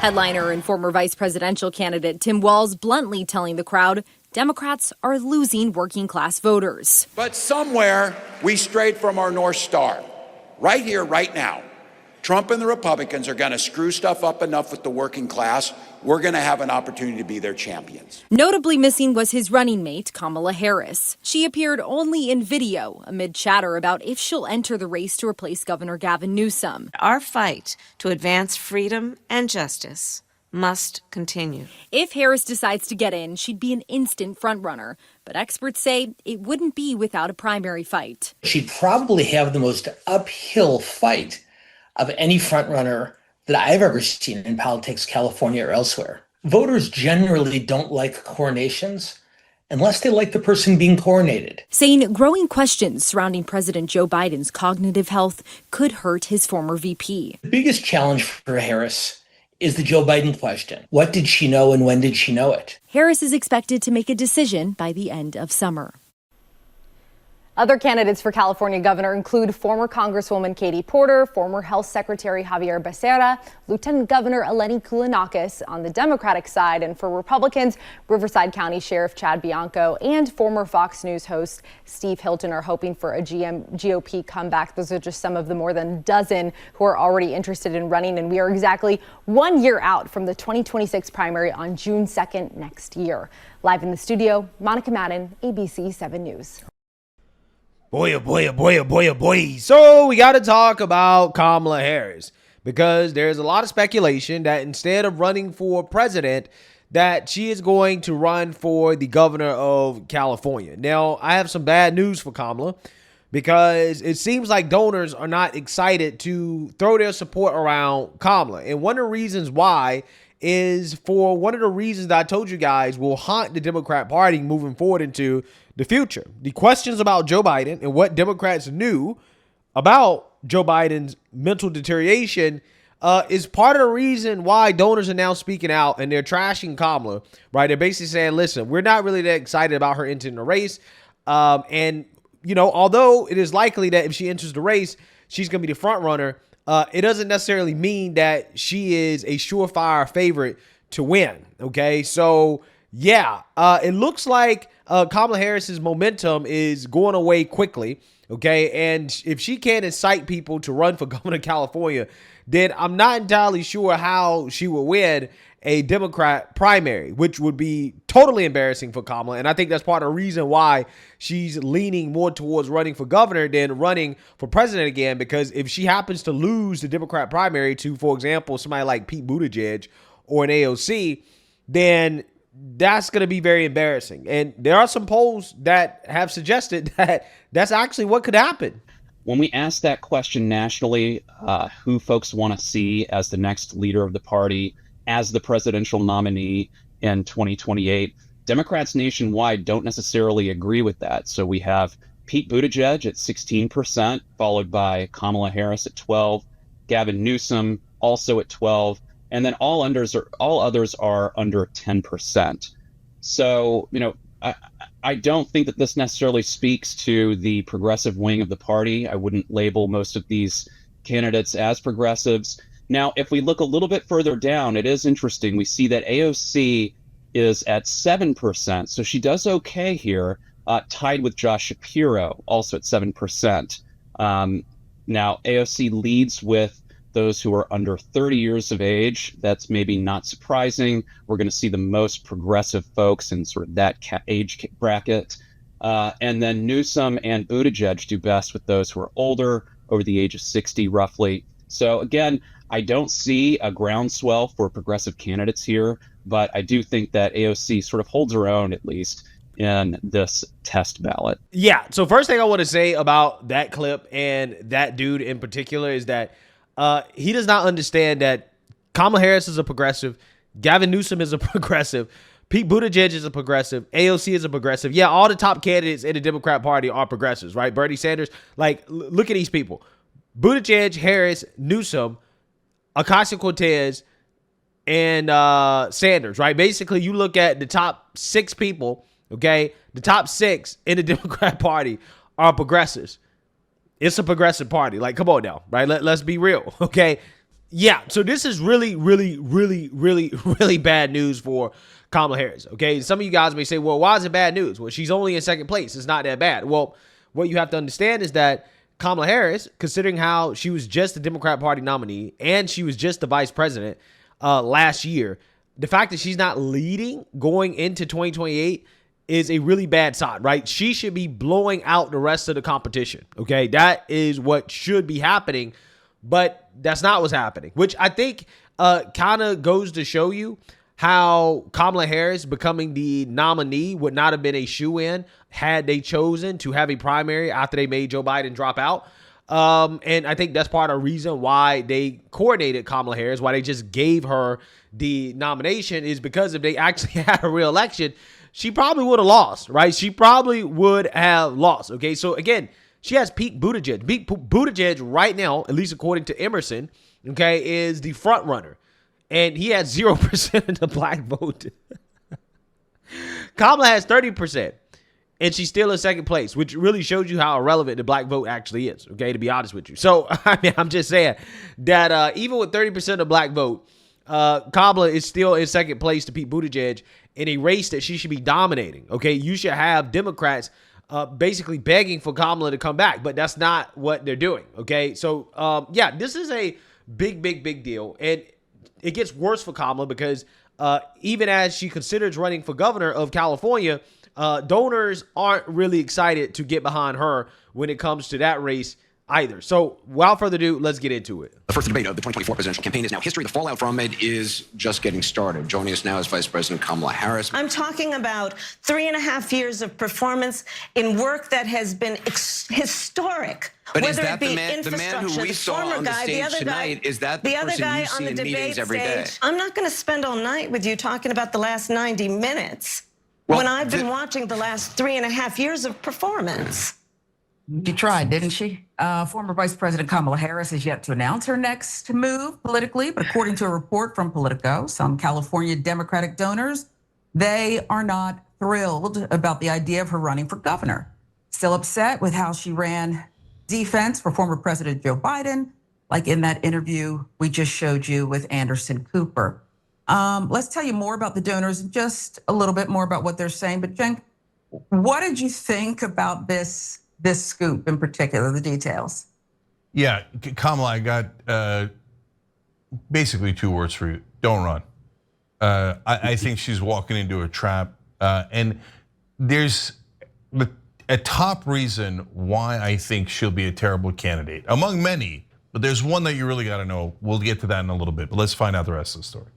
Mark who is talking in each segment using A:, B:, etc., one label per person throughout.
A: Headliner and former vice presidential candidate Tim Walz bluntly telling the crowd Democrats are losing working class voters.
B: But somewhere we strayed from our North Star. Right here, right now, Trump and the Republicans are going to screw stuff up enough with the working class. We're going to have an opportunity to be their champions.
A: Notably missing was his running mate, Kamala Harris. She appeared only in video amid chatter about if she'll enter the race to replace Governor Gavin Newsom.
C: Our fight to advance freedom and justice must continue.
A: If Harris decides to get in, she'd be an instant frontrunner. But experts say it wouldn't be without a primary fight.
D: She'd probably have the most uphill fight of any frontrunner that I've ever seen in politics, California or elsewhere. Voters generally don't like coronations unless they like the person being coronated.
A: Saying growing questions surrounding President Joe Biden's cognitive health could hurt his former VP.
D: The biggest challenge for Harris is the Joe Biden question. What did she know and when did she know it?
A: Harris is expected to make a decision by the end of summer. Other candidates for California governor include former Congresswoman Katie Porter, former Health Secretary Javier Becerra, Lieutenant Governor Eleni Koulianakis on the Democratic side, and for Republicans, Riverside County Sheriff Chad Bianco and former Fox News host Steve Hilton are hoping for a GOP comeback. Those are just some of the more than a dozen who are already interested in running, and we are exactly 1 year out from the 2026 primary on June 2nd next year. Live in the studio, Monica Madden, ABC 7 News.
E: Boy, oh boy, oh boy, oh boy, oh boy. So we got to talk about Kamala Harris because there's a lot of speculation that instead of running for president, that she is going to run for the governor of California. Now, I have some bad news for Kamala because it seems like donors are not excited to throw their support around Kamala. And one of the reasons why is for one of the reasons that I told you guys will haunt the Democrat Party moving forward into the future. The questions about Joe Biden and what Democrats knew about Joe Biden's mental deterioration is part of the reason why donors are now speaking out and they're trashing Kamala, right? They're basically saying, listen, we're not really that excited about her entering the race. And, you know, although it is likely that if she enters the race, she's going to be the front runner, it doesn't necessarily mean that she is a surefire favorite to win. Okay, so yeah, it looks like Kamala Harris's momentum is going away quickly. Okay, and if she can't incite people to run for governor of California, then I'm not entirely sure how she will win a Democrat primary, which would be totally embarrassing for Kamala. And I think that's part of the reason why she's leaning more towards running for governor than running for president again, because if she happens to lose the Democrat primary to, for example, somebody like Pete Buttigieg or an AOC, then that's going to be very embarrassing. And there are some polls that have suggested that that's actually what could happen.
F: When we ask that question nationally, who folks want to see as the next leader of the party, as the presidential nominee in 2028, Democrats nationwide don't necessarily agree with that. So we have Pete Buttigieg at 16%, followed by Kamala Harris at 12%, Gavin Newsom also at 12%, and then all others are under 10%. So, you know, I don't think that this necessarily speaks to the progressive wing of the party. I wouldn't label most of these candidates as progressives. Now, if we look a little bit further down, it is interesting. We see that AOC is at 7%, so she does okay here, tied with Josh Shapiro, also at 7%. Now, AOC leads with those who are under 30 years of age. That's maybe not surprising. We're going to see the most progressive folks in sort of that age bracket. And then Newsom and Buttigieg do best with those who are older, over the age of 60 roughly. So again, I don't see a groundswell for progressive candidates here, but I do think that AOC sort of holds her own, at least in this test ballot.
E: Yeah. So first thing I want to say about that clip and that dude in particular is that he does not understand that Kamala Harris is a progressive, Gavin Newsom is a progressive, Pete Buttigieg is a progressive, AOC is a progressive. Yeah, all the top candidates in the Democrat Party are progressives, right? Bernie Sanders, like, look at these people. Buttigieg, Harris, Newsom, Ocasio-Cortez, and Sanders, right? Basically, you look at the top 6 people, okay? The top 6 in the Democrat Party are progressives. It's a progressive party. Like, come on now, right? Let's be real, okay? Yeah, so this is really, really, really, really, really bad news for Kamala Harris. Okay, some of you guys may say, well, why is it bad news? Well, she's only in second place. It's not that bad. Well, what you have to understand is that Kamala Harris, considering how she was just the Democrat Party nominee and she was just the vice president last year, the fact that she's not leading going into 2028 is a really bad sign, right? She should be blowing out the rest of the competition. Okay, that is what should be happening. But that's not what's happening, which I think kind of goes to show you how Kamala Harris becoming the nominee would not have been a shoo-in had they chosen to have a primary after they made Joe Biden drop out. And I think that's part of the reason why they coordinated Kamala Harris, why they just gave her the nomination, is because if they actually had a real election, she probably would have lost, right? She probably would have lost. Okay, so again, she has Pete Buttigieg. Pete Buttigieg right now, at least according to Emerson, okay, is the front runner. And he has 0% of the black vote. Kamala has 30%. And she's still in second place, which really shows you how irrelevant the black vote actually is, okay, to be honest with you. So, I mean, I'm just saying that even with 30% of the black vote, Kamala is still in second place to Pete Buttigieg in a race that she should be dominating, okay? You should have Democrats basically begging for Kamala to come back, but that's not what they're doing, okay? So, yeah, this is a big, big, big deal, and it gets worse for Kamala because even as she considers running for governor of California, donors aren't really excited to get behind her when it comes to that race either. So, without further ado, let's get into it.
G: The first debate of the 2024 presidential campaign is now history. The fallout from it is just getting started. Joining us now is Vice President Kamala Harris.
H: I'm talking about 3.5 years of performance in work that has been historic.
G: But
H: Whether
G: is that
H: it be
G: the man who we saw on the stage tonight? Is that the person you see in meetings every day?
H: I'm not going to spend all night with you talking about the last 90 minutes when I've been watching the last 3.5 years of performance.
I: She tried, didn't she? Former Vice President Kamala Harris has yet to announce her next move politically, but according to a report from Politico, some California Democratic donors, they are not thrilled about the idea of her running for governor. Still upset with how she ran defense for former President Joe Biden, like in that interview we just showed you with Anderson Cooper. Let's tell you more about the donors, just a little bit more about what they're saying. But Jen, what did you think about this scoop in particular, the details?
J: Yeah, Kamala, I got basically 2 words for you. Don't run. I think she's walking into a trap. And there's a top reason why I think she'll be a terrible candidate, among many. But there's one that you really got to know. We'll get to that in a little bit. But let's find out the rest of the story.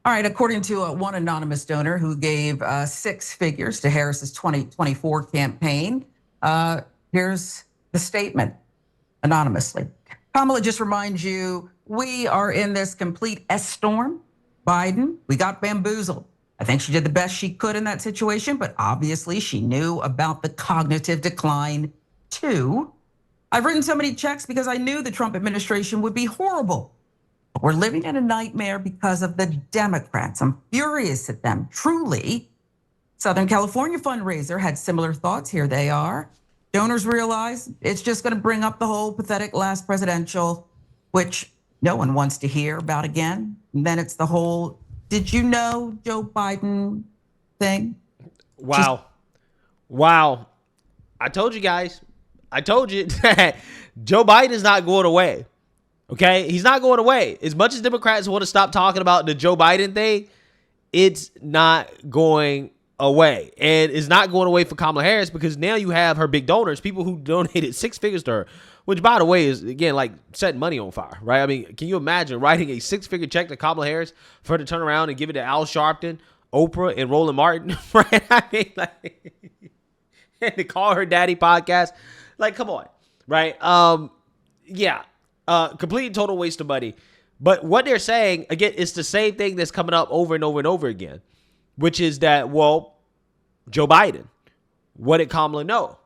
I: All right, according to one anonymous donor who gave 6 figures to Harris's 2024 campaign, here's the statement anonymously. Kamala just reminds you, we are in this complete S-storm. Biden, we got bamboozled. I think she did the best she could in that situation, but obviously she knew about the cognitive decline too. I've written so many checks because I knew the Trump administration would be horrible. But we're living in a nightmare because of the Democrats. I'm furious at them, truly. Southern California fundraiser had similar thoughts. Here they are. Donors realize it's just going to bring up the whole pathetic last presidential, which no one wants to hear about again. And then it's the whole, did you know Joe Biden thing?
E: Wow. Wow. I told you guys. I told you that Joe Biden is not going away. Okay? He's not going away. As much as Democrats want to stop talking about the Joe Biden thing, it's not going away. And it's not going away for Kamala Harris because now you have her big donors, people who donated 6 figures to her, which, by the way, is, again, like setting money on fire, right? I mean, can you imagine writing a 6-figure check to Kamala Harris for her to turn around and give it to Al Sharpton, Oprah, and Roland Martin, right? I mean, like, and to call her daddy podcast. Like, come on, right? Yeah, complete and total waste of money. But what they're saying, again, it's the same thing that's coming up over and over and over again, which is that, well, Joe Biden, what did Kamala know?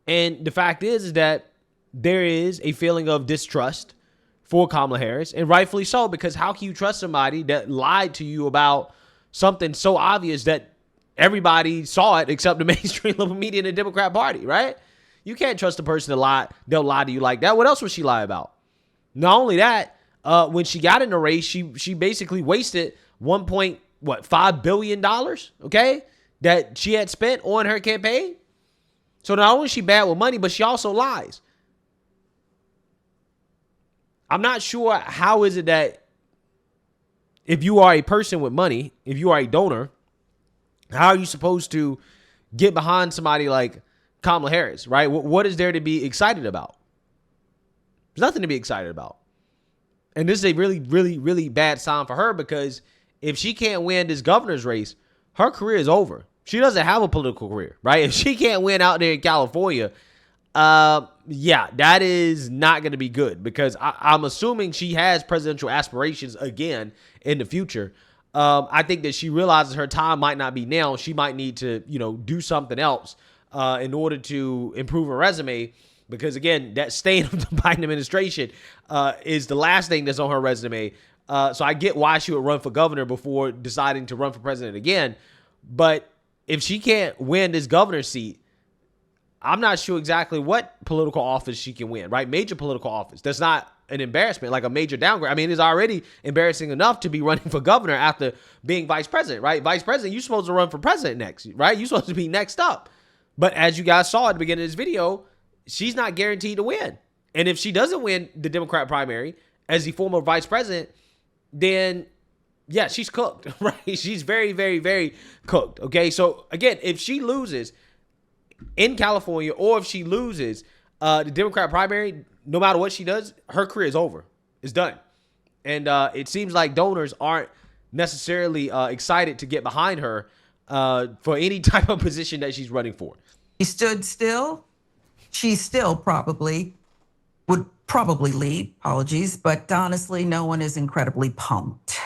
E: And the fact is that there is a feeling of distrust for Kamala Harris, and rightfully so, because how can you trust somebody that lied to you about something so obvious that everybody saw it except the mainstream liberal media and the Democrat Party, right? You can't trust a person that they'll lie to you like that. What else would she lie about? Not only that, when she got in the race, she basically wasted $1.5 billion, okay, that she had spent on her campaign. So not only is she bad with money, but she also lies. I'm not sure how is it that if you are a person with money, if you are a donor, how are you supposed to get behind somebody like Kamala Harris, right? What is there to be excited about? There's nothing to be excited about. And this is a really, really, really bad sign for her, because if she can't win this governor's race, her career is over. She doesn't have a political career, right? If she can't win out there in California, yeah, that is not going to be good, because I'm assuming she has presidential aspirations again in the future. I think that she realizes her time might not be now. She might need to, do something else in order to improve her resume, because again, that stain of the Biden administration is the last thing that's on her resume. So I get why she would run for governor before deciding to run for president again. But if she can't win this governor's seat, I'm not sure exactly what political office she can win, right? Major political office. That's not an embarrassment, like a major downgrade. I mean, it's already embarrassing enough to be running for governor after being vice president, right? Vice president, you're supposed to run for president next, right? You're supposed to be next up. But as you guys saw at the beginning of this video, she's not guaranteed to win. And if she doesn't win the Democrat primary as the former vice president, then yeah, she's cooked, right? She's very, very, very cooked, okay? So again, if she loses in California, or if she loses the Democrat primary, no matter what she does, her career is over. It's done. And it seems like donors aren't necessarily excited to get behind her for any type of position that she's running for.
I: She stood still. She still would probably lead, apologies, but honestly, no one is incredibly pumped.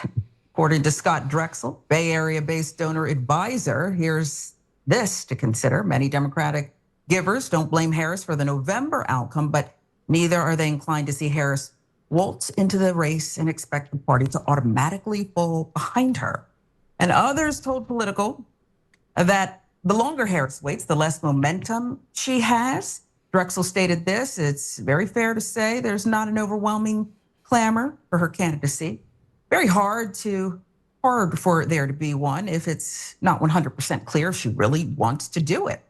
I: According to Scott Drexel, Bay Area-based donor advisor, here's this to consider. Many Democratic givers don't blame Harris for the November outcome, but neither are they inclined to see Harris waltz into the race and expect the party to automatically fall behind her. And others told Politico that the longer Harris waits, the less momentum she has. Drexel stated this: it's very fair to say there's not an overwhelming clamor for her candidacy. Very hard for there to be one if it's not 100% clear if she really wants to do it.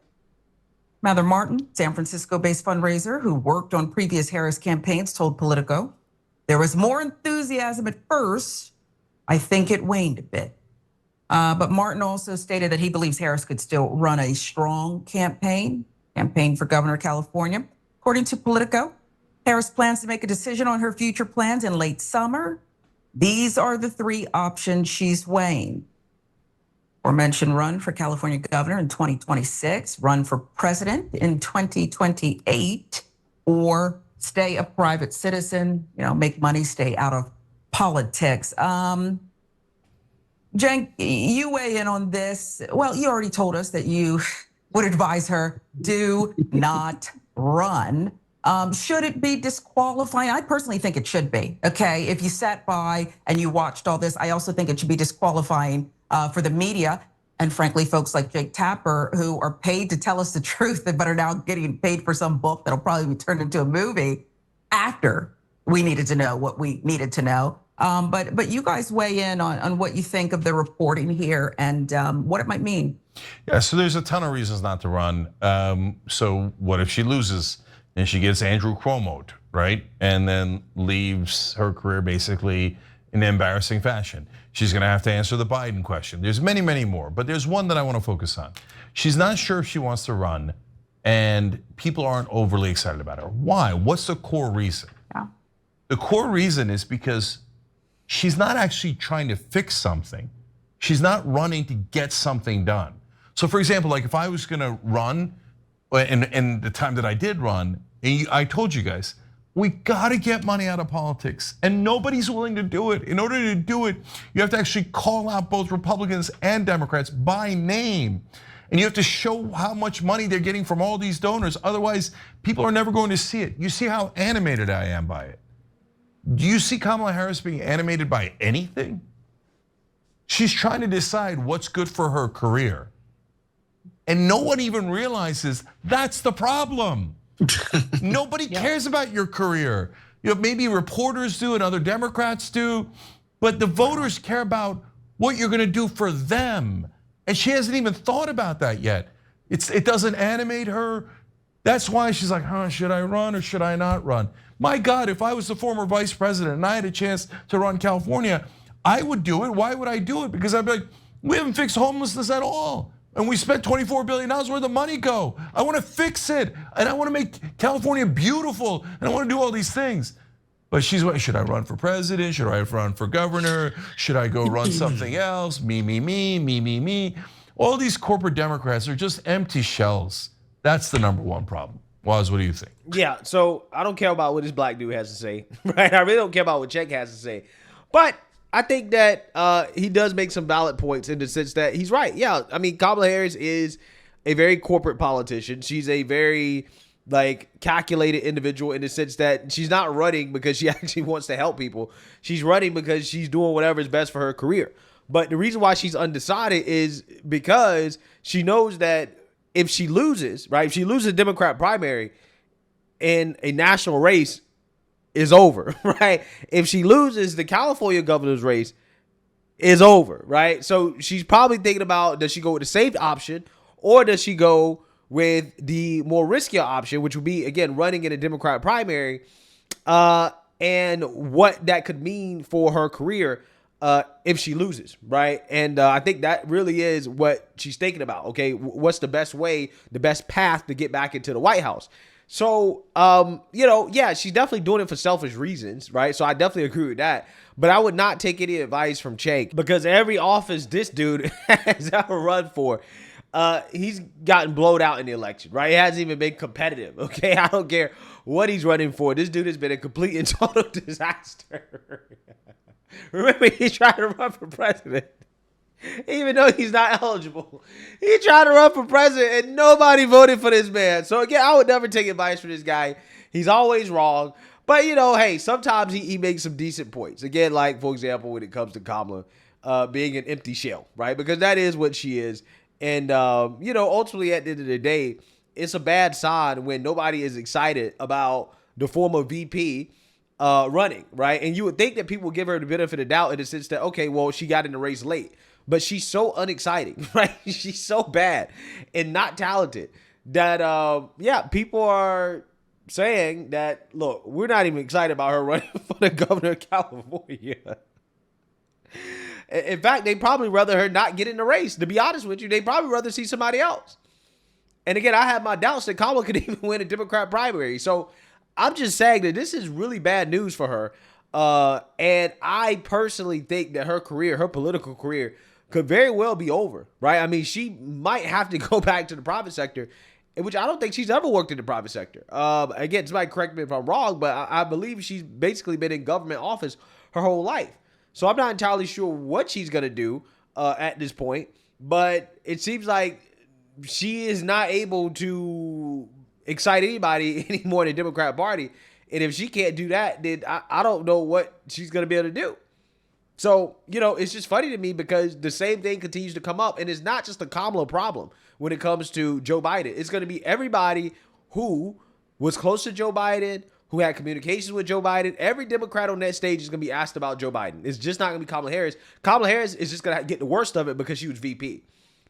I: Mather Martin, San Francisco-based fundraiser who worked on previous Harris campaigns, told Politico, there was more enthusiasm at first. I think it waned a bit. But Martin also stated that he believes Harris could still run a strong campaign for governor of California. According to Politico, Harris plans to make a decision on her future plans in late summer. These are the three options she's weighing. Aforementioned run for California governor in 2026, run for president in 2028, or stay a private citizen, make money, stay out of politics. Cenk, you weigh in on this. Well, you already told us that you would advise her, do not run. Should it be disqualifying? I personally think it should be, okay? If you sat by and you watched all this, I also think it should be disqualifying for the media. And frankly, folks like Jake Tapper, who are paid to tell us the truth, but are now getting paid for some book that'll probably be turned into a movie after we needed to know what we needed to know. But you guys weigh in on what you think of the reporting here and what it might mean.
J: Yeah, so there's a ton of reasons not to run. So what if she loses and she gets Andrew Cuomo'd, right? And then leaves her career basically in embarrassing fashion. She's gonna have to answer the Biden question. There's many, many more, but there's one that I wanna focus on. She's not sure if she wants to run, and people aren't overly excited about her. Why? What's the core reason?
I: Yeah.
J: The core reason is because she's not actually trying to fix something. She's not running to get something done. So for example, like if I was gonna run, and the time that I did run, and I told you guys, we gotta get money out of politics, and nobody's willing to do it. In order to do it, you have to actually call out both Republicans and Democrats by name. And you have to show how much money they're getting from all these donors. Otherwise, people are never going to see it. You see how animated I am by it. Do you see Kamala Harris being animated by anything? She's trying to decide what's good for her career. And no one even realizes that's the problem. Nobody cares about your career. maybe reporters do and other Democrats do, but the voters care about what you're gonna do for them. And she hasn't even thought about that yet. It doesn't animate her. That's why she's like, should I run or should I not run? My God, if I was the former vice president and I had a chance to run California, I would do it. Why would I do it? Because I'd be like, we haven't fixed homelessness at all. And we spent $24 billion. Where'd the money go? I want to fix it. And I want to make California beautiful. And I want to do all these things. But she's like, should I run for president? Should I run for governor? Should I go run something else? Me. All these corporate Democrats are just empty shells. That's the number one problem. Waz, what do you think?
E: Yeah, so I don't care about what this black dude has to say, right? I really don't care about what Czech has to say. But I think that he does make some valid points in the sense that he's right. Yeah, I mean, Kamala Harris is a very corporate politician. She's a very calculated individual in the sense that she's not running because she actually wants to help people. She's running because she's doing whatever is best for her career. But the reason why she's undecided is because she knows that if she loses, right, if she loses a Democrat primary in a national race, is over, right? If she loses the California governor's race, is over, right? So she's probably thinking about, does she go with the safe option or does she go with the more riskier option, which would be, again, running in a Democrat primary, and what that could mean for her career if she loses, right? And I think that really is what she's thinking about. Okay, what's the best way, the best path to get back into the White House? So, yeah, she's definitely doing it for selfish reasons, right? So I definitely agree with that. But I would not take any advice from Cenk because every office this dude has ever run for, he's gotten blowed out in the election, right? He hasn't even been competitive, okay? I don't care what he's running for. This dude has been a complete and total disaster. Remember, he tried to run for president. Even though he's not eligible, he tried to run for president and nobody voted for this man. So again, I would never take advice from this guy. He's always wrong. But hey, sometimes he makes some decent points. Again, like for example, when it comes to Kamala being an empty shell, right? Because that is what she is. And ultimately at the end of the day, it's a bad sign when nobody is excited about the former VP running, right? And you would think that people would give her the benefit of doubt in the sense that, okay, well, she got in the race late. But she's so unexciting, right? She's so bad and not talented that, people are saying that, look, we're not even excited about her running for the governor of California. In fact, they'd probably rather her not get in the race. To be honest with you, they'd probably rather see somebody else. And again, I have my doubts that Kamala could even win a Democrat primary. So I'm just saying that this is really bad news for her. And I personally think that her career, her political career, could very well be over, right? I mean, she might have to go back to the private sector, which I don't think she's ever worked in the private sector. Again, somebody correct me if I'm wrong, but I believe she's basically been in government office her whole life. So I'm not entirely sure what she's going to do at this point, but it seems like she is not able to excite anybody anymore in the Democrat Party. And if she can't do that, then I don't know what she's going to be able to do. So, it's just funny to me because the same thing continues to come up. And it's not just a Kamala problem when it comes to Joe Biden. It's going to be everybody who was close to Joe Biden, who had communications with Joe Biden. Every Democrat on that stage is going to be asked about Joe Biden. It's just not going to be Kamala Harris. Kamala Harris is just going to get the worst of it because she was VP.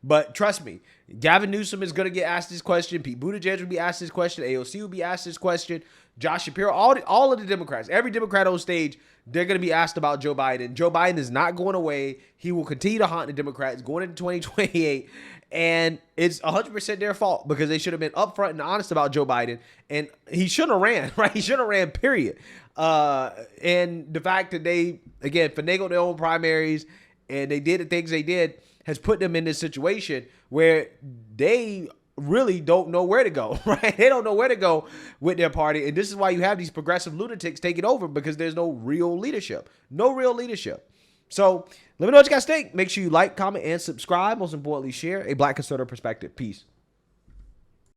E: But trust me, Gavin Newsom is going to get asked this question. Pete Buttigieg will be asked this question. AOC will be asked this question. Josh Shapiro, all of the Democrats, every Democrat on stage, they're going to be asked about Joe Biden. Joe Biden is not going away. He will continue to haunt the Democrats going into 2028. And it's 100% their fault because they should have been upfront and honest about Joe Biden. And he shouldn't have ran, right? He shouldn't have ran, period. And the fact that they, again, finagled their own primaries and they did the things they did has put them in this situation where they really don't know where to go, right? They don't know where to go with their party. And this is why you have these progressive lunatics taking over because there's no real leadership. No real leadership. So let me know what you guys think. Make sure you like, comment, and subscribe. Most importantly, share a Black conservative perspective. Peace.